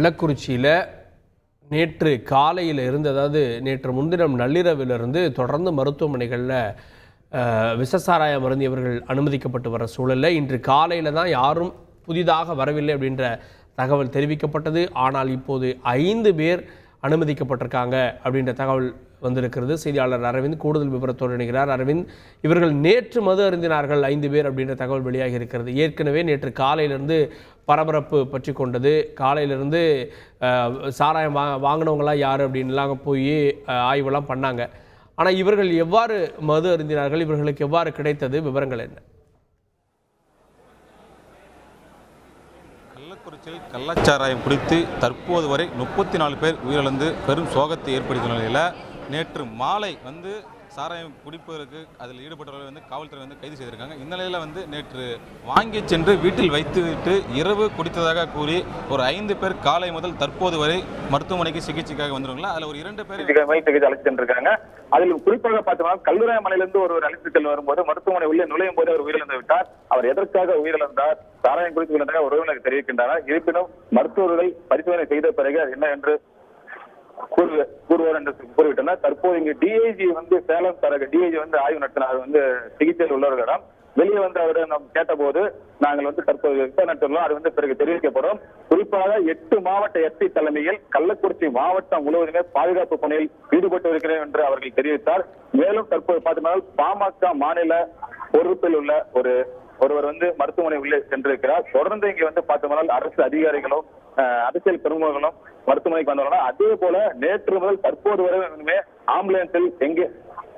கள்ளக்குறிச்சியில் நேற்று காலையில் இருந்து, அதாவது நேற்று முன்தினம் நள்ளிரவிலிருந்து தொடர்ந்து மருத்துவமனைகளில் விஷசாராயம் அருந்தியவர்கள் அனுமதிக்கப்பட்டு வர சூழலில் இன்று காலையில் தான் யாரும் புதிதாக வரவில்லை அப்படின்ற தகவல் தெரிவிக்கப்பட்டது. ஆனால் இப்போது 5 பேர் அனுமதிக்கப்பட்டிருக்காங்க அப்படின்ற தகவல் வந்திருக்கிறது. செய்தியாளர் அரவிந்த் கூடுதல் விவரத்தோடு இணைகிறார். அரவிந்த், இவர்கள் நேற்று மது அருந்தினார்கள் 5 பேர் அப்படின்ற தகவல் வெளியாகி இருக்கிறது. ஏற்கனவே நேற்று காலையிலிருந்து பரபரப்பு பற்றி கொண்டது. காலையிலிருந்து சாராயம் வாங்கினவங்களாம் யார் அப்படின்லாம் போய் ஆய்வெல்லாம் பண்ணாங்க. ஆனால் இவர்கள் எவ்வாறு மது அருந்தினார்கள், இவர்களுக்கு எவ்வாறு கிடைத்தது, விவரங்கள் என்ன? கள்ளக்குறிச்சியில் கள்ளச்சாராயம் குடித்து தற்போது வரை 34 பேர் உயிரிழந்து பெரும் சோகத்தை ஏற்படுத்திய நிலையில் நேற்று மாலை சாராயம் குடிப்பதற்கு அதில் ஈடுபட்டவர்கள் காவல்துறை கைது செய்திருக்காங்க. இந்த நிலையில் நேற்று வாங்கி சென்று வீட்டில் வைத்துவிட்டு இரவு குடித்ததாக கூறி ஒரு 5 பேர் காலை முதல் தற்போது வரை மருத்துவமனைக்கு சிகிச்சைக்காக வந்துருங்களா. அதில் ஒரு 2 பேர் சிகிச்சை அழைத்து சென்றிருக்காங்க. அதில் குறிப்பாக பார்த்தோம்னா கல்லுராயமலையிலிருந்து ஒரு அழைத்து செல்ல வரும்போது மருத்துவமனை உள்ளே நுழையும் போது அவர் உயிரிழந்து விட்டார். அவர் எதற்காக உயிரிழந்தார், சாராயம் குடித்து உயிரிழந்ததாக உறவினர்கள் தெரிவிக்கின்றனர். இருப்பினும் மருத்துவர்கள் பரிசோதனை செய்த பிறகு என்ன என்று கூறுவார் என்று கூறிவிட்டனர். தற்போது இங்கு டிஐஜி சேலம் டிஐஜி ஆய்வு நடத்தினார். சிகிச்சையில் உள்ளவர்களிடம் வெளியே அவரிடம் நாம் கேட்டபோது நாங்கள் தற்போது விசாரணை அது பிறகு தெரிவிக்கப்படும். குறிப்பாக 8 மாவட்ட எஸ்பி தலைமையில் கள்ளக்குறிச்சி மாவட்டம் முழுவதுமே பாதுகாப்பு பணியில் ஈடுபட்டு இருக்கிறேன் என்று அவர்கள் தெரிவித்தார். மேலும் தற்போது பார்த்தோம்னால் பாமக மாநில பொறுப்பில் உள்ள ஒருவர் மருத்துவமனை உள்ளே சென்றிருக்கிறார். தொடர்ந்து இங்கே பார்த்தோம்னால் அரசு அதிகாரிகளும் அரசியல் பிரமுகர்களும் மருத்துவமனைக்கு வந்தவர்கள். அதே போல நேற்று முதல் தற்போது வரை ஆம்புலன்ஸில் எங்கே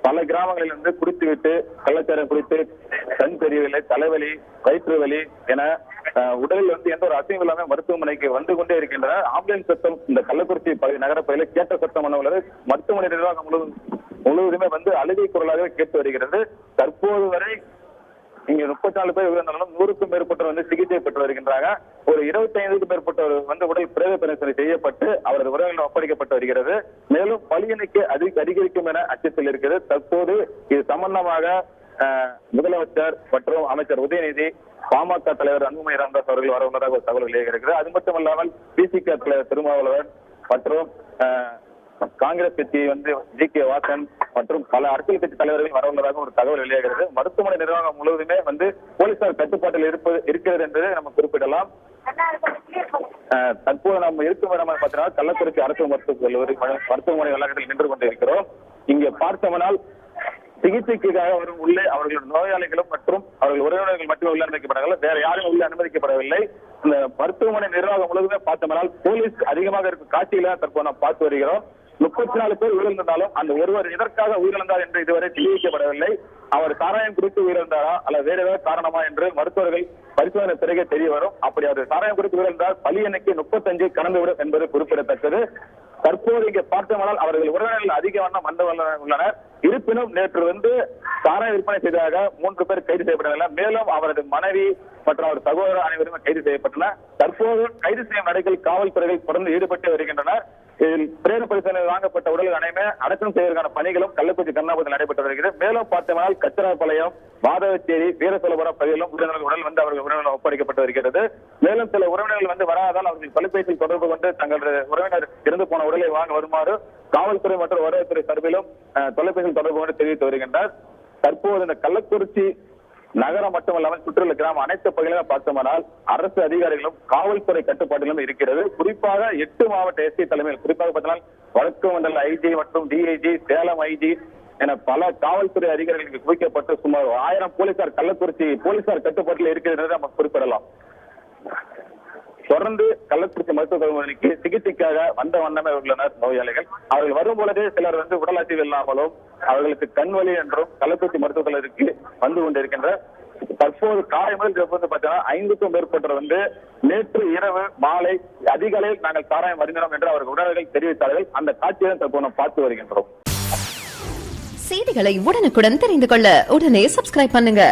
பல கிராமங்களில் குடித்துவிட்டு கள்ளச்சாரம் குடித்து கண் தெரியவில்லை, தலைவலி, வயிற்று வலி என உடலில் எந்த ஒரு அசையும் இல்லாம மருத்துவமனைக்கு வந்து கொண்டே இருக்கின்றனர். ஆம்புலன்ஸ் சத்தம் இந்த கள்ளக்குறிச்சி நகர பகுதியில் கேட்ட சத்தம் உள்ளது. மருத்துவமனை நிர்வாகம் முழுவதுமே அழுகை குரலாக கேட்டு வருகிறது. தற்போது வரை இங்க 34 பேர் உயிரிழந்தாலும் 100க்கும் மேற்பட்டவர் சிகிச்சை பெற்று வருகின்றாங்க. ஒரு 25க்கும் மேற்பட்டவர் உடல் பிரேத பரிசோதனை செய்யப்பட்டு அவரது உறவுகளிடம் ஒப்படைக்கப்பட்டு வருகிறது. மேலும் பலி எண்ணிக்கை அதிகரிக்கும் என அச்சத்தில் இருக்கிறது. தற்போது இது சம்பந்தமாக முதலமைச்சர் மற்றும் அமைச்சர் உதயநிதி, பாமக தலைவர் அன்புமணி ராமதாஸ் அவர்கள் வர உள்ளதாக ஒரு தகவல் வெளியாகிறது. அது மட்டுமல்லாமல் பிசிக தலைவர் திருமாவளவன் மற்றும் காங்கிரஸ் கட்சி ஜி.கே. வாசன் மற்றும் பல அரசியல் கட்சி தலைவர்கள் வரவுள்ளதாக ஒரு தகவல் வெளியாகிறது. மருத்துவமனை நிர்வாகம் முழுவதுமே போலீசார் கட்டுப்பாட்டில் இருக்கிறது என்பதை நம்ம குறிப்பிடலாம். தற்போது நம்ம இருக்கும் இடம் பார்த்தீங்கன்னா கள்ளக்குறிச்சி அரசு மருத்துவமனை வளாகத்தில் நின்று கொண்டிருக்கிறோம். இங்கே பார்த்தோம்னால் சிகிச்சைக்காக வரும் உள்ளே அவர்களோட நோயாளிகளும் மற்றும் அவர்கள் உறவினர்கள் மட்டுமே உள்ள அனுமதிக்கப்பட்டார்கள். வேற யாரும் உள்ள அனுமதிக்கப்படவில்லை. இந்த மருத்துவமனை நிர்வாகம் முழுவதுமே பார்த்தோம்னால் போலீஸ் அதிகமாக இருக்கும் காட்சியில தற்போது நாம் பார்த்து வருகிறோம். 34 பேர் உயிரிழந்தாலும் அந்த ஒருவர் எதற்காக உயிரிழந்தார் என்று இதுவரை தெரிவிக்கப்படவில்லை. அவர் சாராயம் குறித்து உயிரிழந்தாரா அல்ல வேற ஏதாவது காரணமா என்று மருத்துவர்கள் பரிசோதனை பிறகு தெரிய வரும். அப்படி அவர் சாராயம் குறித்து உயிரிழந்தால் பலி எண்ணிக்கை 35 கடந்துவிடும் என்பது குறிப்பிடத்தக்கது. தற்போது இங்கே பார்த்தோம்னால் அவர்கள் உறவினர்கள் அதிக வண்ணம் உள்ளனர். இருப்பினும் நேற்று சாராய விற்பனை செய்ததாக 3 பேர் கைது செய்யப்பட்டனர். மேலும் அவரது மனைவி மற்றும் அவர் சகோதரர் அனைவரும் கைது செய்யப்பட்டனர். தற்போது கைது செய்யும் நடைகள் காவல்துறைகள் தொடர்ந்து ஈடுபட்டு வருகின்றனர். இதில் பிரேத பரிசோதனை வாங்கப்பட்ட உடல்கள் அனைமே அடக்கம் செய்வதற்கான பணிகளும் கள்ளக்குறிச்சி கருணாபுரத்தில் நடைபெற்று வருகிறது. மேலும் பார்த்தோம்னால் கச்சராபாளையம், மாதவச்சேரி, வீரசோழபுரம் பகுதியிலும் உடல் அவர்கள் உறவினர் ஒப்படைக்கப்பட்டு வருகிறது. மேலும் சில உறவினர்கள் வராதால் அவர்கள் தொலைபேசியில் தொடர்பு கொண்டு தங்களது உறவினர் இறந்து போன உடலை வாங்க வருமாறு காவல்துறை மற்றும் வருவாய்த்துறை சார்பிலும் தொலைபேசியில் தொடர்பு கொண்டு தெரிவித்து வருகின்றனர். தற்போது இந்த கள்ளக்குறிச்சி நகரம் மட்டுமல்லாமல் சுற்றியுள்ள கிராமம் அனைத்து பகுதிகளும் பார்த்தோம்னால் அரசு அதிகாரிகளும் காவல்துறை கட்டுப்பாட்டிலும் இருக்கிறது. குறிப்பாக 8 மாவட்ட எஸ்பி தலைமையில் குறிப்பாக பார்த்தோம்னால் வடக்கு மண்டல ஐஜி மற்றும் டிஐஜி, சேலம் ஐஜி என பல காவல்துறை அதிகாரிகளுக்கு குவிக்கப்பட்டு சுமார் 1000 போலீசார் கள்ளக்குறிச்சி போலீசார் கட்டுப்பாட்டில் இருக்கிறது நம்ம குறிப்பிடலாம். தொடர்ந்து கள்ளக்குறிச்சி மருத்துவமனைக்கு சிகிச்சைக்காக வந்த வண்ணமே உள்ளனர் நோயாளிகள். அவர்கள் வரும் பொழுதே சிலர் உடல் அசைவு இல்லாமலும் அவர்களுக்கு கண் வலி என்றும் கள்ளக்குறிச்சி மருத்துவமனைக்கு வந்து கொண்டிருக்கின்ற தற்போது காலை முதல் பார்த்தீங்கன்னா 5க்கும் மேற்பட்டவர் நேற்று இரவு மாலை அதிகாலையில் நாங்கள் சாராயம் வருகிறோம் என்று அவர்கள் உடல்கள் தெரிவித்தார்கள். அந்த காட்சியை தற்போது நாம் பார்த்து வருகின்றோம். செய்திகளை உடனுக்குடன் தெரிந்து கொள்ள உடனே சப்ஸ்கிரைப் பண்ணுங்க.